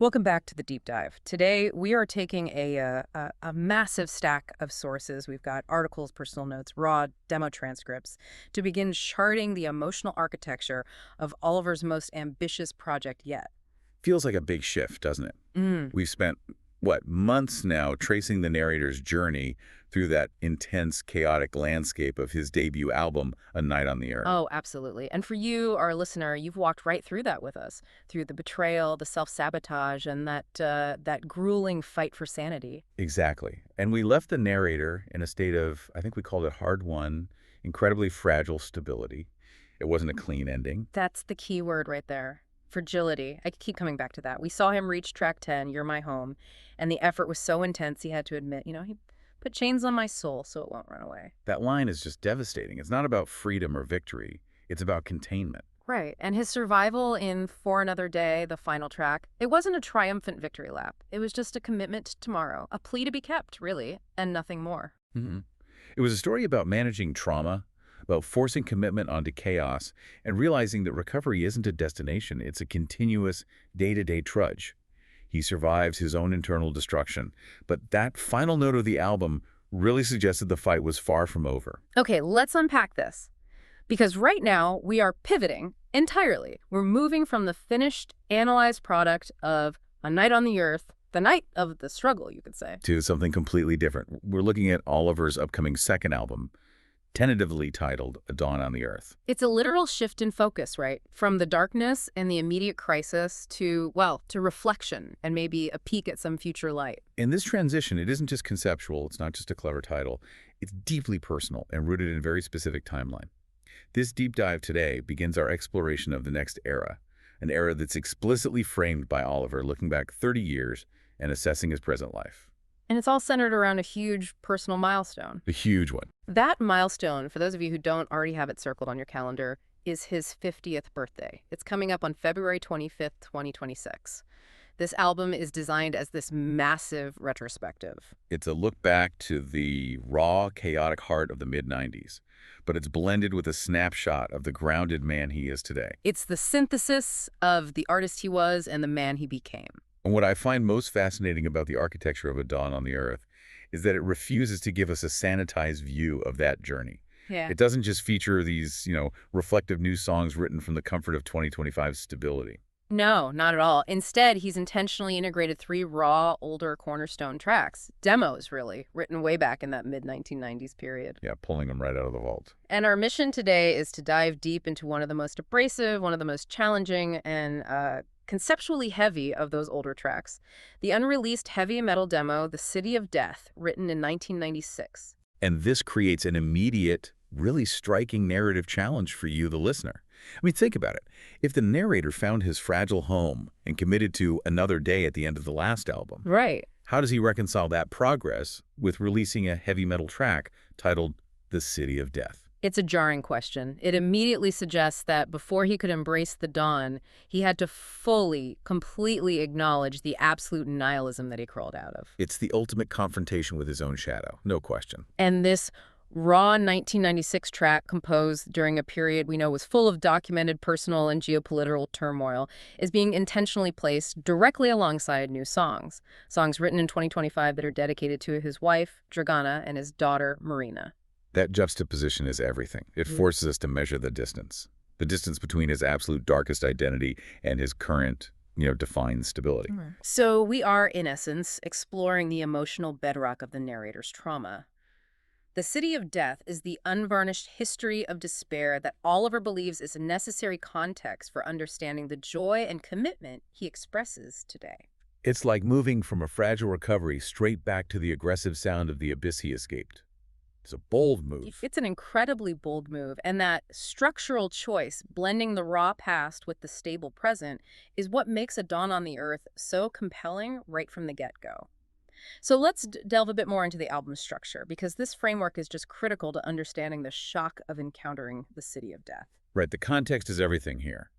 Welcome back to the deep dive. Today, we are taking a massive stack of sources. We've got articles, personal notes, raw demo transcripts to begin charting the emotional architecture of Oliver's most ambitious project yet. Feels like a big shift, doesn't it? Mm. We've spent, what, months now tracing the narrator's journey through that intense, chaotic landscape of his debut album, A Night on the Earth. Oh, absolutely. And for you, our listener, you've walked right through that with us, through the betrayal, the self-sabotage, and that grueling fight for sanity. Exactly. And we left the narrator in a state of, I think we called it hard-won, incredibly fragile stability. It wasn't a clean ending. That's the key word right there. Fragility. I keep coming back to that. We saw him reach track 10, You're My Home, and the effort was so intense he had to admit, he put chains on my soul so it won't run away. That line is just devastating. It's not about freedom or victory. It's about containment. Right. And his survival in For Another Day, the final track, it wasn't a triumphant victory lap. It was just a commitment to tomorrow, a plea to be kept, really, and nothing more. It was a story about managing trauma, about forcing commitment onto chaos, and realizing that recovery isn't a destination, it's a continuous, day-to-day trudge. He survives his own internal destruction, but that final note of the album really suggested the fight was far from over. Okay, let's unpack this. Because right now, we are pivoting entirely. We're moving from the finished, analyzed product of A Night on the Earth, the night of the struggle, you could say, To something completely different. We're looking at Oliver's upcoming second album, tentatively titled A Dawn on the Earth. It's a literal shift in focus, right? From the darkness and the immediate crisis to, well, to reflection and maybe a peek at some future light. In this transition, it isn't just conceptual, it's not just a clever title, it's deeply personal and rooted in a very specific timeline. This deep dive today begins our exploration of the next era, an era that's explicitly framed by Oliver looking back 30 years and assessing his present life. And it's all centered around a huge personal milestone. A huge one. That milestone, for those of you who don't already have it circled on your calendar, is his 50th birthday. It's coming up on February 25th, 2026. This album is designed as this massive retrospective. It's a look back to the raw, chaotic heart of the mid-90s, but it's blended with a snapshot of the grounded man he is today. It's the synthesis of the artist he was and the man he became. And what I find most fascinating about the architecture of A Dawn on the Earth is that it refuses to give us a sanitized view of that journey. Yeah. It doesn't just feature these, reflective new songs written from the comfort of 2025's stability. No, not at all. Instead, he's intentionally integrated 3 raw, older cornerstone tracks, demos really, written way back in that mid-1990s period. Yeah, pulling them right out of the vault. And our mission today is to dive deep into one of the most abrasive, one of the most challenging, and conceptually heavy of those older tracks, the unreleased heavy metal demo, The City of Death, written in 1996. And this creates an immediate, really striking narrative challenge for you, the listener. I mean, think about it. If the narrator found his fragile home and committed to Another Day at the end of the last album, Right. how does he reconcile that progress with releasing a heavy metal track titled The City of Death? It's a jarring question. It immediately suggests that before he could embrace the dawn, he had to fully, completely acknowledge the absolute nihilism that he crawled out of. It's the ultimate confrontation with his own shadow, no question. And this raw 1996 track, composed during a period we know was full of documented personal and geopolitical turmoil, is being intentionally placed directly alongside new songs. Songs written in 2025 that are dedicated to his wife, Dragana, and his daughter, Marina. That juxtaposition is everything. It forces us to measure the distance between his absolute darkest identity and his current, defined stability. So we are, in essence, exploring the emotional bedrock of the narrator's trauma. The City of Death is the unvarnished history of despair that Oliver believes is a necessary context for understanding the joy and commitment he expresses today. It's like moving from a fragile recovery straight back to the aggressive sound of the abyss he escaped. It's a bold move. It's an incredibly bold move, and that structural choice, blending the raw past with the stable present, is what makes A Dawn on the Earth so compelling right from the get-go. So let's delve a bit more into the album's structure, because this framework is just critical to understanding the shock of encountering the City of Death. Right, the context is everything here.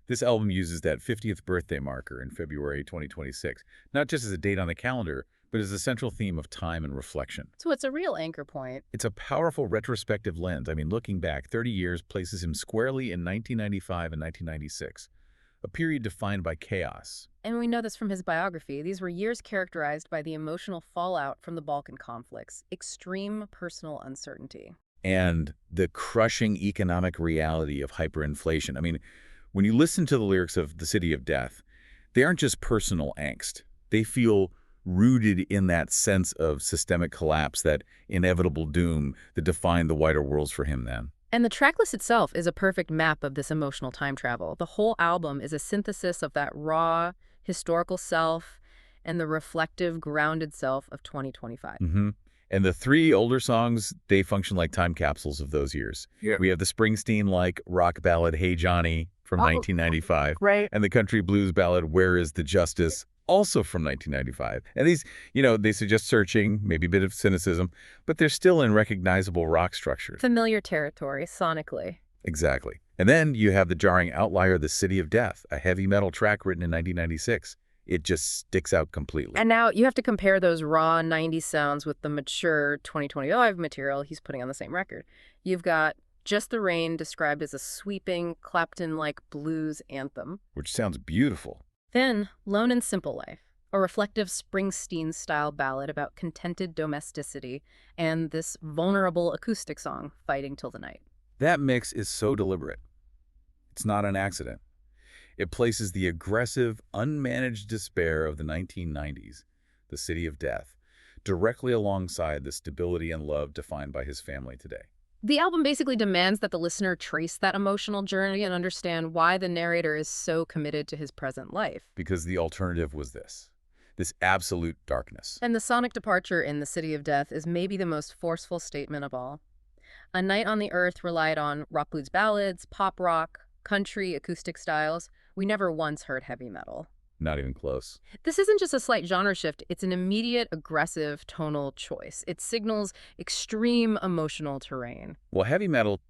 This album uses that 50th birthday marker in February 2026, not just as a date on the calendar, but as a central theme of time and reflection. So it's a real anchor point. It's a powerful retrospective lens. I mean, looking back, 30 years places him squarely in 1995 and 1996, a period defined by chaos. And we know this from his biography. These were years characterized by the emotional fallout from the Balkan conflicts, extreme personal uncertainty. And the crushing economic reality of hyperinflation. I mean, when you listen to the lyrics of The City of Death, they aren't just personal angst. They feel rooted in that sense of systemic collapse, that inevitable doom that defined the wider worlds for him then. And the tracklist itself is a perfect map of this emotional time travel. The whole album is a synthesis of that raw, historical self and the reflective, grounded self of 2025. And the three older songs, they function like time capsules of those years. Yeah. We have the Springsteen-like rock ballad, Hey Johnny, from 1995. Right. And the country blues ballad, Where is the Justice, also from 1995. And these, they suggest searching, maybe a bit of cynicism, but they're still in recognizable rock structures. Familiar territory, sonically. Exactly. And then you have the jarring outlier, The City of Death, a heavy metal track written in 1996. It just sticks out completely. And now you have to compare those raw 90s sounds with the mature 2025 material he's putting on the same record. You've got Just the Rain described as a sweeping, Clapton-like blues anthem. Which sounds beautiful. Then Lone and Simple Life, a reflective Springsteen-style ballad about contented domesticity, and this vulnerable acoustic song, Fighting Till the Night. That mix is so deliberate. It's not an accident. It places the aggressive, unmanaged despair of the 1990s, The City of Death, directly alongside the stability and love defined by his family today. The album basically demands that the listener trace that emotional journey and understand why the narrator is so committed to his present life. Because the alternative was this absolute darkness. And the sonic departure in The City of Death is maybe the most forceful statement of all. A Night on the Earth relied on rock blues ballads, pop rock, country, acoustic styles. We never once heard heavy metal. Not even close. This isn't just a slight genre shift, it's an immediate, aggressive tonal choice. It signals extreme emotional terrain. Well, heavy metal,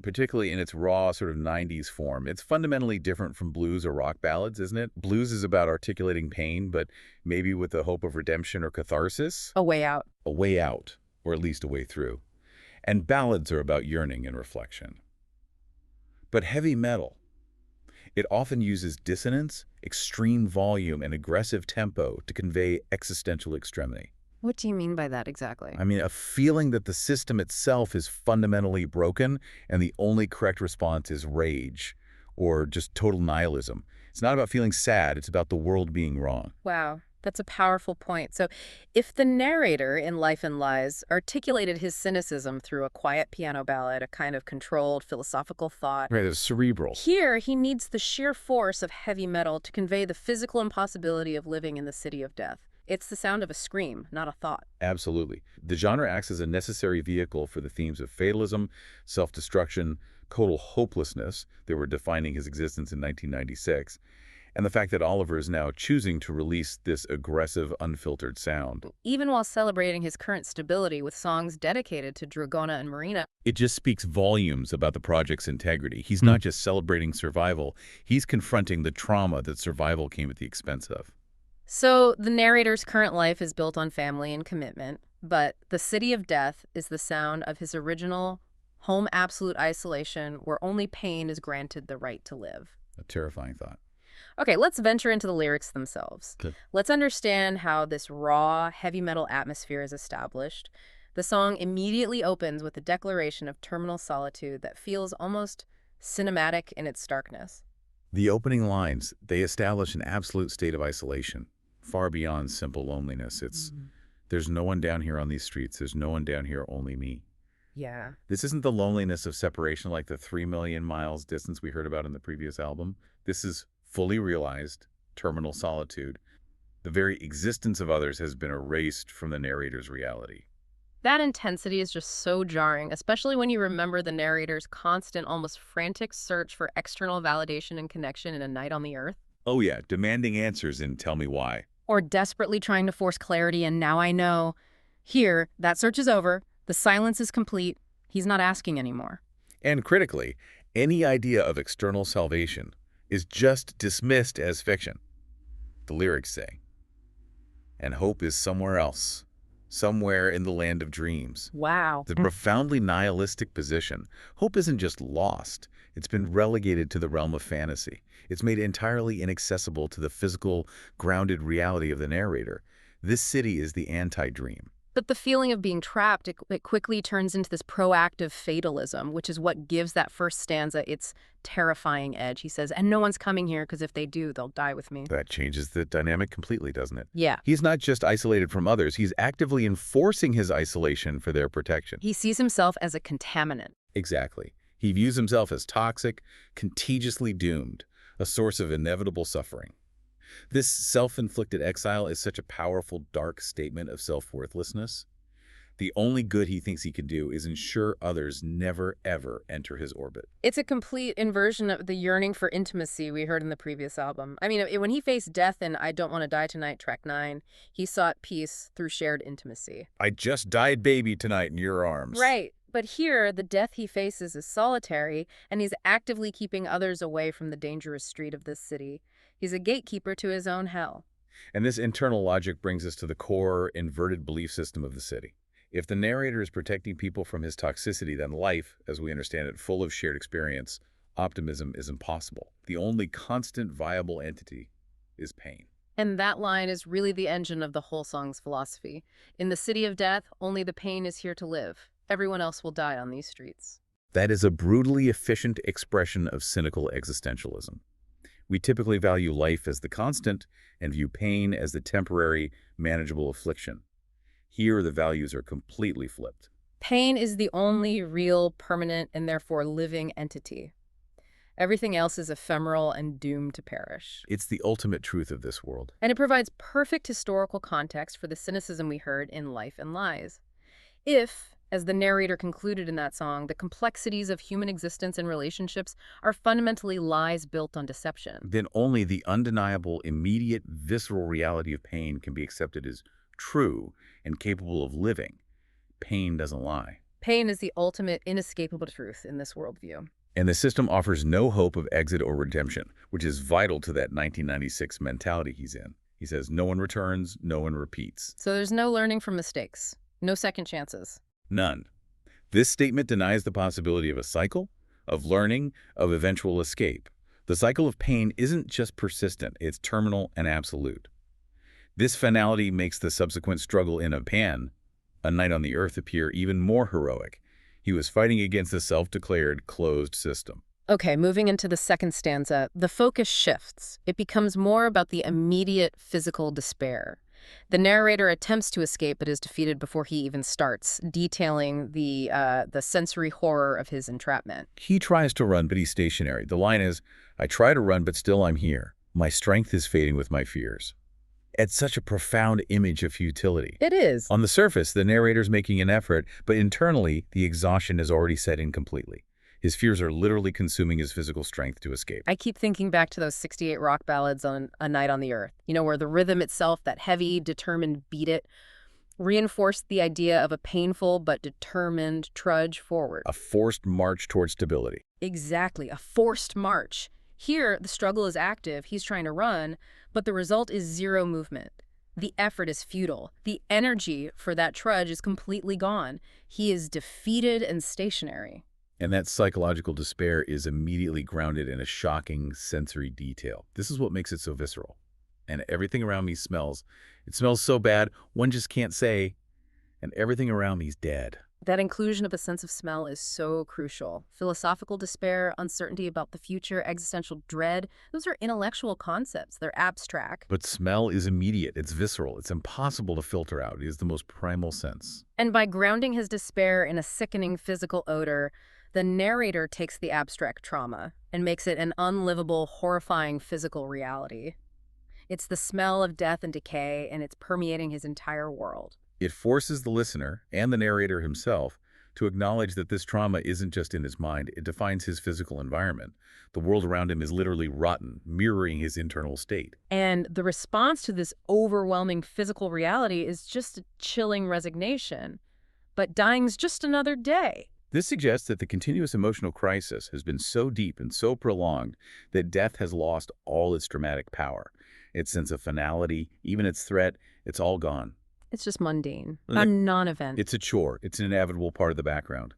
particularly in its raw sort of 90s form, it's fundamentally different from blues or rock ballads, isn't it? Blues is about articulating pain, but maybe with the hope of redemption or catharsis. A way out. A way out, or at least a way through. And ballads are about yearning and reflection. But heavy metal, it often uses dissonance, extreme volume, and aggressive tempo to convey existential extremity. What do you mean by that exactly? I mean, a feeling that the system itself is fundamentally broken and the only correct response is rage or just total nihilism. It's not about feeling sad, it's about the world being wrong. Wow, that's a powerful point. So if the narrator in Life and Lies articulated his cynicism through a quiet piano ballad, a kind of controlled philosophical thought, Right, it's cerebral. here he needs the sheer force of heavy metal to convey the physical impossibility of living in the City of Death. It's the sound of a scream, not a thought. Absolutely. The genre acts as a necessary vehicle for the themes of fatalism, self-destruction, total hopelessness that were defining his existence in 1996, and the fact that Oliver is now choosing to release this aggressive, unfiltered sound. Even while celebrating his current stability with songs dedicated to Dragona and Marina. It just speaks volumes about the project's integrity. He's not just celebrating survival, he's confronting the trauma that survival came at the expense of. So the narrator's current life is built on family and commitment, but The City of Death is the sound of his original home absolute isolation where only pain is granted the right to live. A terrifying thought. Okay, let's venture into the lyrics themselves. Good. Let's understand how this raw, heavy metal atmosphere is established. The song immediately opens with a declaration of terminal solitude that feels almost cinematic in its starkness. The opening lines, they establish an absolute state of isolation, far beyond simple loneliness. There's no one down here on these streets. There's no one down here, only me. Yeah. This isn't the loneliness of separation like the 3 million miles distance we heard about in the previous album. This is fully realized terminal solitude. The very existence of others has been erased from the narrator's reality. That intensity is just so jarring, especially when you remember the narrator's constant, almost frantic search for external validation and connection in A Night on the Earth. Oh yeah, demanding answers and tell me why. Or desperately trying to force clarity and now I know. Here, that search is over. The silence is complete. He's not asking anymore. And critically, any idea of external salvation is just dismissed as fiction. The lyrics say, and hope is somewhere else, somewhere in the land of dreams. Wow. The profoundly nihilistic position. Hope isn't just lost. It's been relegated to the realm of fantasy. It's made entirely inaccessible to the physical, grounded reality of the narrator. This city is the anti-dream. But the feeling of being trapped, it quickly turns into this proactive fatalism, which is what gives that first stanza its terrifying edge. He says, and no one's coming here because if they do, they'll die with me. That changes the dynamic completely, doesn't it? Yeah. He's not just isolated from others, he's actively enforcing his isolation for their protection. He sees himself as a contaminant. Exactly. He views himself as toxic, contagiously doomed, a source of inevitable suffering. This self-inflicted exile is such a powerful, dark statement of self-worthlessness. The only good he thinks he can do is ensure others never, ever enter his orbit. It's a complete inversion of the yearning for intimacy we heard in the previous album. I mean, when he faced death in I Don't Want to Die Tonight, track 9, he sought peace through shared intimacy. I just died baby tonight in your arms. Right. But here, the death he faces is solitary, and he's actively keeping others away from the dangerous street of this city. He's a gatekeeper to his own hell. And this internal logic brings us to the core, inverted belief system of the city. If the narrator is protecting people from his toxicity, then life, as we understand it, full of shared experience, optimism is impossible. The only constant viable entity is pain. And that line is really the engine of the whole song's philosophy. In the city of death, only the pain is here to live. Everyone else will die on these streets. That is a brutally efficient expression of cynical existentialism. We typically value life as the constant and view pain as the temporary, manageable affliction. Here, the values are completely flipped. Pain is the only real, permanent, and therefore living entity. Everything else is ephemeral and doomed to perish. It's the ultimate truth of this world. And it provides perfect historical context for the cynicism we heard in Life and Lies. If, as the narrator concluded in that song, the complexities of human existence and relationships are fundamentally lies built on deception, Then only the undeniable, immediate, visceral reality of pain can be accepted as true and capable of living. Pain doesn't lie. pain is the ultimate, inescapable truth in this worldview. And the system offers no hope of exit or redemption, which is vital to that 1996 mentality he's in. He says, no one returns, no one repeats. So there's no learning from mistakes, no second chances. None. This statement denies the possibility of a cycle, of learning, of eventual escape. The cycle of pain isn't just persistent, it's terminal and absolute. This finality makes the subsequent struggle in A Night on the Earth, appear even more heroic. He was fighting against the self-declared closed system. Okay, moving into the second stanza, the focus shifts. It becomes more about the immediate physical despair. The narrator attempts to escape but is defeated before he even starts, detailing the sensory horror of his entrapment. He tries to run, but he's stationary. The line is, I try to run, but still I'm here. My strength is fading with my fears. It's such a profound image of futility. It is. On the surface, the narrator's making an effort, but internally, the exhaustion is already set in completely. His fears are literally consuming his physical strength to escape. I keep thinking back to those 68 rock ballads on A Night on the Earth, where the rhythm itself, that heavy, determined beat it, reinforced the idea of a painful but determined trudge forward. A forced march toward stability. Exactly, a forced march. Here, the struggle is active, he's trying to run, but the result is zero movement. The effort is futile. The energy for that trudge is completely gone. He is defeated and stationary. And that psychological despair is immediately grounded in a shocking sensory detail. This is what makes it so visceral. And everything around me smells. It smells so bad, one just can't say, and everything around me is dead. That inclusion of a sense of smell is so crucial. Philosophical despair, uncertainty about the future, existential dread, those are intellectual concepts. They're abstract. But smell is immediate. It's visceral. It's impossible to filter out. It is the most primal sense. And by grounding his despair in a sickening physical odor, the narrator takes the abstract trauma and makes it an unlivable, horrifying physical reality. It's the smell of death and decay, and it's permeating his entire world. It forces the listener, and the narrator himself, to acknowledge that this trauma isn't just in his mind, it defines his physical environment. The world around him is literally rotten, mirroring his internal state. And the response to this overwhelming physical reality is just a chilling resignation. But dying's just another day. This suggests that the continuous emotional crisis has been so deep and so prolonged that death has lost all its dramatic power. Its sense of finality, even its threat, it's all gone. It's just mundane, And a it- non-event. It's a chore. It's an inevitable part of the background.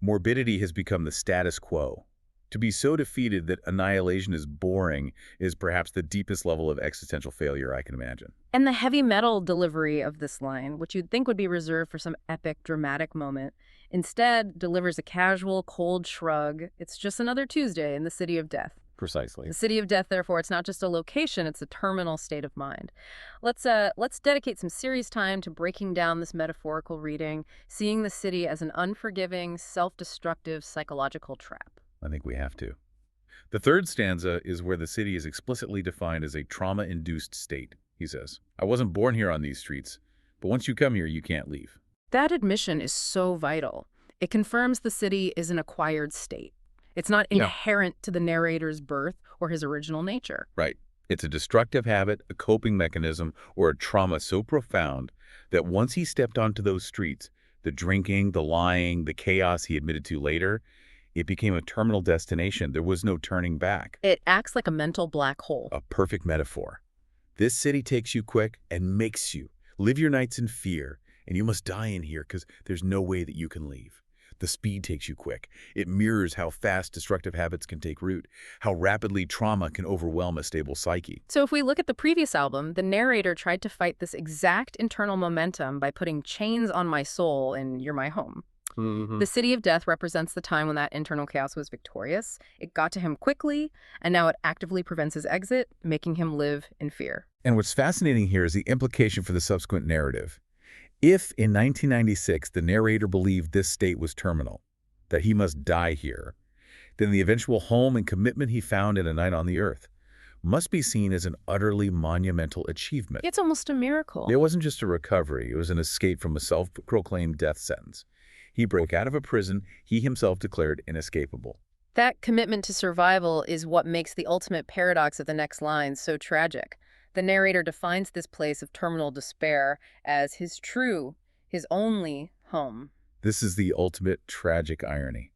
Morbidity has become the status quo. To be so defeated that annihilation is boring is perhaps the deepest level of existential failure I can imagine. And the heavy metal delivery of this line, which you'd think would be reserved for some epic, dramatic moment, instead delivers a casual, cold shrug. It's just another Tuesday in the city of death. Precisely. The city of death, therefore, it's not just a location, it's a terminal state of mind. Let's dedicate some serious time to breaking down this metaphorical reading, seeing the city as an unforgiving, self-destructive psychological trap. I think we have to. The third stanza is where the city is explicitly defined as a trauma-induced state, he says. I wasn't born here on these streets, but once you come here, you can't leave. That admission is so vital. It confirms the city is an acquired state. It's not Yeah. inherent to the narrator's birth or his original nature. Right. It's a destructive habit, a coping mechanism, or a trauma so profound that once he stepped onto those streets, the drinking, the lying, the chaos he admitted to later, it became a terminal destination. There was no turning back. It acts like a mental black hole. A perfect metaphor. This city takes you quick and makes you live your nights in fear, and you must die in here because there's no way that you can leave. The speed takes you quick. It mirrors how fast destructive habits can take root, how rapidly trauma can overwhelm a stable psyche. So if we look at the previous album, the narrator tried to fight this exact internal momentum by putting chains on my soul in You're My Home. The city of death represents the time when that internal chaos was victorious. It got to him quickly, and now it actively prevents his exit, making him live in fear. And what's fascinating here is the implication for the subsequent narrative. If in 1996 the narrator believed this state was terminal, that he must die here, then the eventual home and commitment he found in A Night on the Earth must be seen as an utterly monumental achievement. It's almost a miracle. It wasn't just a recovery, it was an escape from a self-proclaimed death sentence. He broke out of a prison he himself declared inescapable. That commitment to survival is what makes the ultimate paradox of the next line so tragic. The narrator defines this place of terminal despair as his true, his only home. This is the ultimate tragic irony.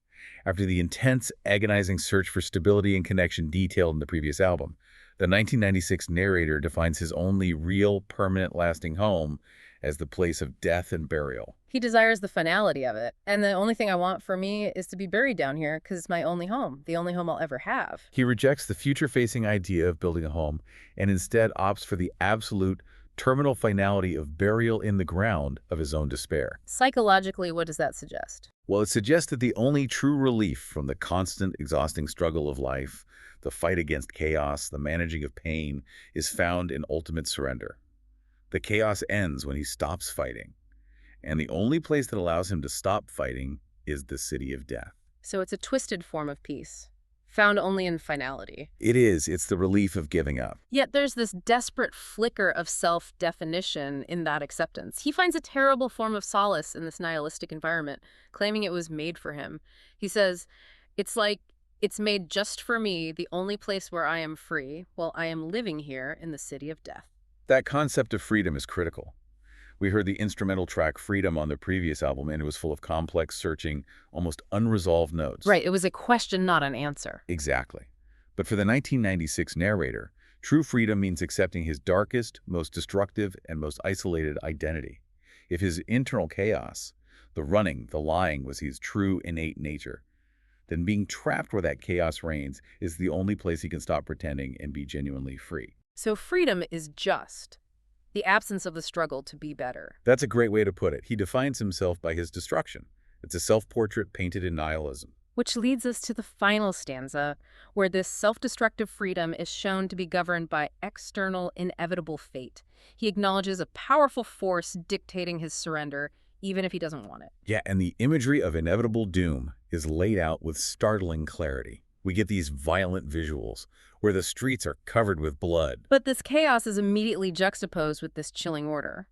After the intense, agonizing search for stability and connection detailed in the previous album, the 1996 narrator defines his only real, permanent, lasting home as the place of death and burial. He desires the finality of it, and the only thing I want for me is to be buried down here because it's my only home, the only home I'll ever have. He rejects the future-facing idea of building a home and instead opts for the absolute, terminal finality of burial in the ground of his own despair. Psychologically, what does that suggest? Well, it suggests that the only true relief from the constant, exhausting struggle of life, the fight against chaos, the managing of pain, is found in ultimate surrender. The chaos ends when he stops fighting, and the only place that allows him to stop fighting is the city of death. So it's a twisted form of peace, found only in finality. It is. It's the relief of giving up. Yet there's this desperate flicker of self-definition in that acceptance. He finds a terrible form of solace in this nihilistic environment, claiming it was made for him. He says, it's like it's made just for me, the only place where I am free, while I am living here in the city of death. That concept of freedom is critical. We heard the instrumental track Freedom on the previous album, and it was full of complex, searching, almost unresolved notes. Right, it was a question, not an answer. Exactly. But for the 1996 narrator, true freedom means accepting his darkest, most destructive, and most isolated identity. If his internal chaos, the running, the lying, was his true innate nature, then being trapped where that chaos reigns is the only place he can stop pretending and be genuinely free. So freedom is just the absence of the struggle to be better. That's a great way to put it. He defines himself by his destruction. It's a self-portrait painted in nihilism. Which leads us to the final stanza, where this self-destructive freedom is shown to be governed by external, inevitable fate. He acknowledges a powerful force dictating his surrender, even if he doesn't want it. Yeah, and the imagery of inevitable doom is laid out with startling clarity. We get these violent visuals where the streets are covered with blood. But this chaos is immediately juxtaposed with this chilling order.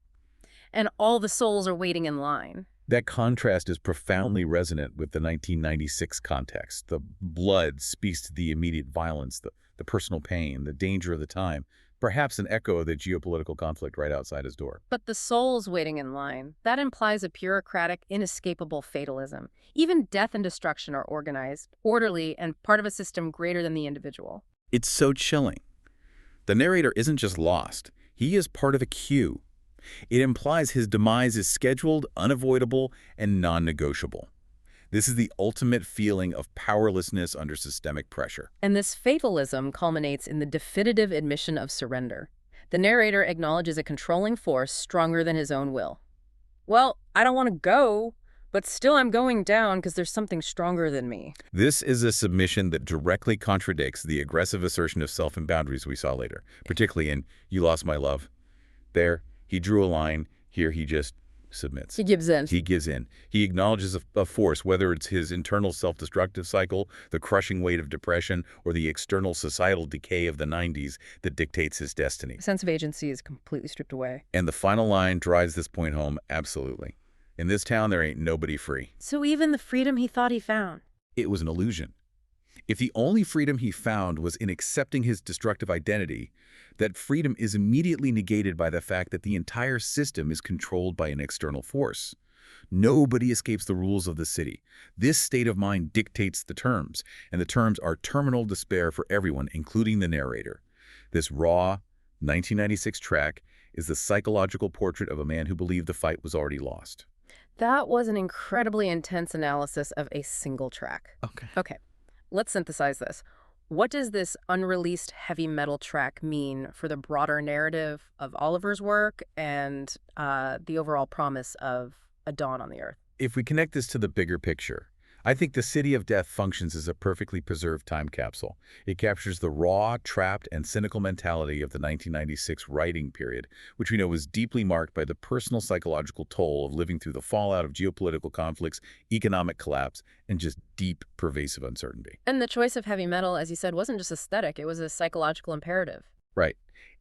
And all the souls are waiting in line. That contrast is profoundly resonant with the 1996 context. The blood speaks to the immediate violence, the personal pain, the danger of the time, perhaps an echo of the geopolitical conflict right outside his door. But the souls waiting in line, that implies a bureaucratic, inescapable fatalism. Even death and destruction are organized, orderly, and part of a system greater than the individual. It's so chilling. The narrator isn't just lost. He is part of a queue. It implies his demise is scheduled, unavoidable, and non-negotiable. This is the ultimate feeling of powerlessness under systemic pressure. And this fatalism culminates in the definitive admission of surrender. The narrator acknowledges a controlling force stronger than his own will. Well, I don't want to go, but still I'm going down because there's something stronger than me. This is a submission that directly contradicts the aggressive assertion of self and boundaries we saw later, particularly in You Lost My Love. There, he drew a line. Here, he just submits. He gives in. He gives in. He acknowledges a force, whether it's his internal self-destructive cycle, the crushing weight of depression, or the external societal decay of the 90s that dictates his destiny. A sense of agency is completely stripped away. And the final line drives this point home absolutely. In this town, there ain't nobody free. So even the freedom he thought he found. It was an illusion. If the only freedom he found was in accepting his destructive identity, that freedom is immediately negated by the fact that the entire system is controlled by an external force. Nobody escapes the rules of the city. This state of mind dictates the terms, and the terms are terminal despair for everyone, including the narrator. This raw, 1996 track is the psychological portrait of a man who believed the fight was already lost. That was an incredibly intense analysis of a single track. Okay, let's synthesize this. What does this unreleased heavy metal track mean for the broader narrative of Oliver's work and the overall promise of a dawn on the Earth? If we connect this to the bigger picture, I think The City of Death functions as a perfectly preserved time capsule. It captures the raw, trapped, and cynical mentality of the 1996 writing period, which we know was deeply marked by the personal psychological toll of living through the fallout of geopolitical conflicts, economic collapse, and just deep, pervasive uncertainty. And the choice of heavy metal, as you said, wasn't just aesthetic. It was a psychological imperative. Right.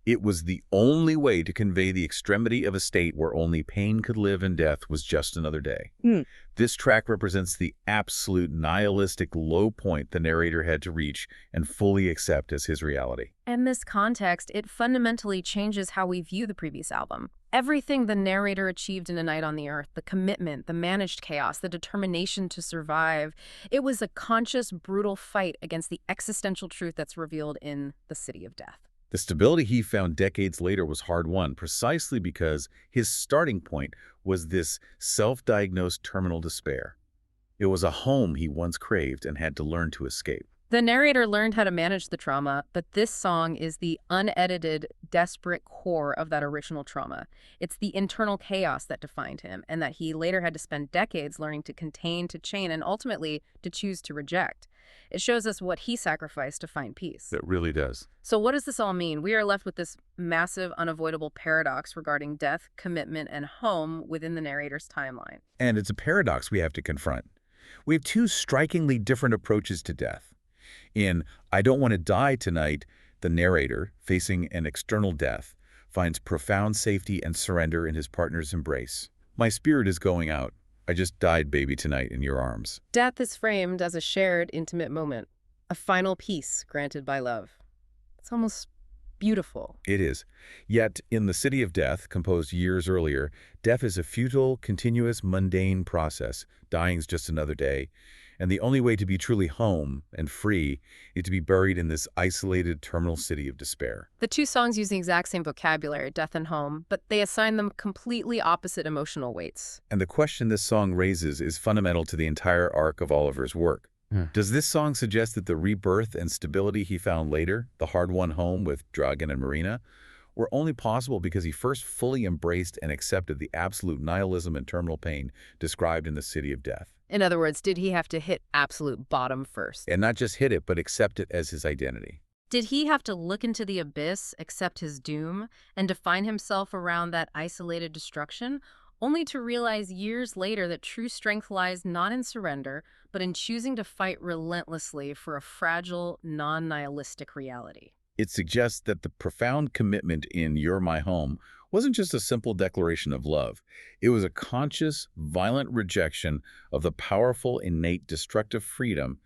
It was the only way to convey the extremity of a state where only pain could live and death was just another day. This track represents the absolute nihilistic low point the narrator had to reach and fully accept as his reality. And this context, it fundamentally changes how we view the previous album. Everything the narrator achieved in A Night on the Earth, the commitment, the managed chaos, the determination to survive, it was a conscious, brutal fight against the existential truth that's revealed in The City of Death. The stability he found decades later was hard-won precisely because his starting point was this self-diagnosed terminal despair. It was a home he once craved and had to learn to escape. The narrator learned how to manage the trauma, but this song is the unedited, desperate core of that original trauma. It's the internal chaos that defined him, and that he later had to spend decades learning to contain, to chain, and ultimately to choose to reject. It shows us what he sacrificed to find peace. It really does. So what does this all mean? We are left with this massive, unavoidable paradox regarding death, commitment, and home within the narrator's timeline. And it's a paradox we have to confront. We have two strikingly different approaches to death. In I Don't Want to Die Tonight, the narrator, facing an external death, finds profound safety and surrender in his partner's embrace. My spirit is going out. I just died, baby, tonight in your arms. Death is framed as a shared, intimate moment, a final peace granted by love. It's almost beautiful. It is. Yet, in The City of Death, composed years earlier, death is a futile, continuous, mundane process. Dying's just another day. And the only way to be truly home and free is to be buried in this isolated terminal city of despair. The two songs use the exact same vocabulary, death and home, but they assign them completely opposite emotional weights. And the question this song raises is fundamental to the entire arc of Oliver's work. Does this song suggest that the rebirth and stability he found later, the hard-won home with Dragan and Marina, were only possible because he first fully embraced and accepted the absolute nihilism and terminal pain described in The City of Death? In other words, did he have to hit absolute bottom first? And not just hit it, but accept it as his identity. Did he have to look into the abyss, accept his doom, and define himself around that isolated destruction, only to realize years later that true strength lies not in surrender, but in choosing to fight relentlessly for a fragile, non-nihilistic reality? It suggests that the profound commitment in You're My Home wasn't just a simple declaration of love. It was a conscious, violent rejection of the powerful, innate, destructive freedom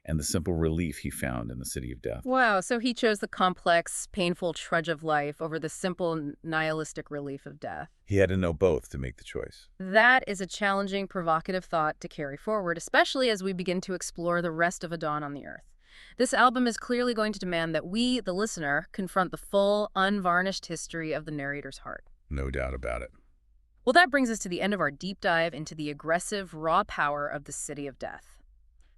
and the simple relief he found in The City of Death. Wow, so he chose the complex, painful trudge of life over the simple, nihilistic relief of death. He had to know both to make the choice. That is a challenging, provocative thought to carry forward, especially as we begin to explore the rest of A Dawn on the Earth. This album is clearly going to demand that we, the listener, confront the full, unvarnished history of the narrator's heart. No doubt about it. Well, that brings us to the end of our deep dive into the aggressive, raw power of the City of Death.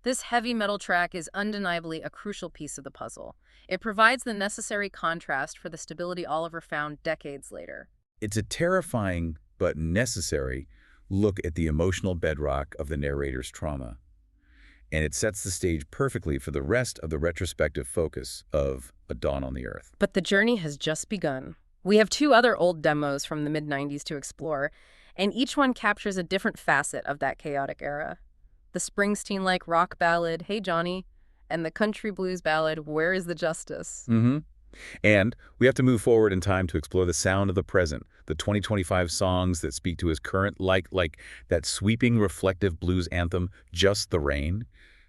This heavy metal track is undeniably a crucial piece of the puzzle. It provides the necessary contrast for the stability Oliver found decades later. It's a terrifying but necessary look at the emotional bedrock of the narrator's trauma, and it sets the stage perfectly for the rest of the retrospective focus of A Dawn on the Earth. But the journey has just begun. We have two other old demos from the mid-90s to explore, and each one captures a different facet of that chaotic era. The Springsteen-like rock ballad, Hey Johnny, and the country blues ballad, Where is the Justice? Mm-hmm. And we have to move forward in time to explore the sound of the present, the 2025 songs that speak to his current, like that sweeping, reflective blues anthem, Just the Rain.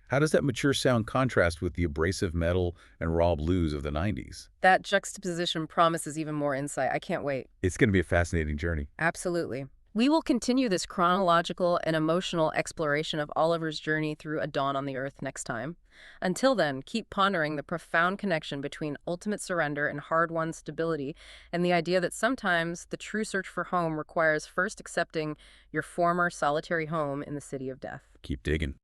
How does that mature sound contrast with the abrasive metal and raw blues of the 90s? That juxtaposition promises even more insight. I can't wait. It's going to be a fascinating journey. Absolutely. We will continue this chronological and emotional exploration of Oliver's journey through A Dawn on the Earth next time. Until then, keep pondering the profound connection between ultimate surrender and hard-won stability, and the idea that sometimes the true search for home requires first accepting your former solitary home in the City of Death. Keep digging.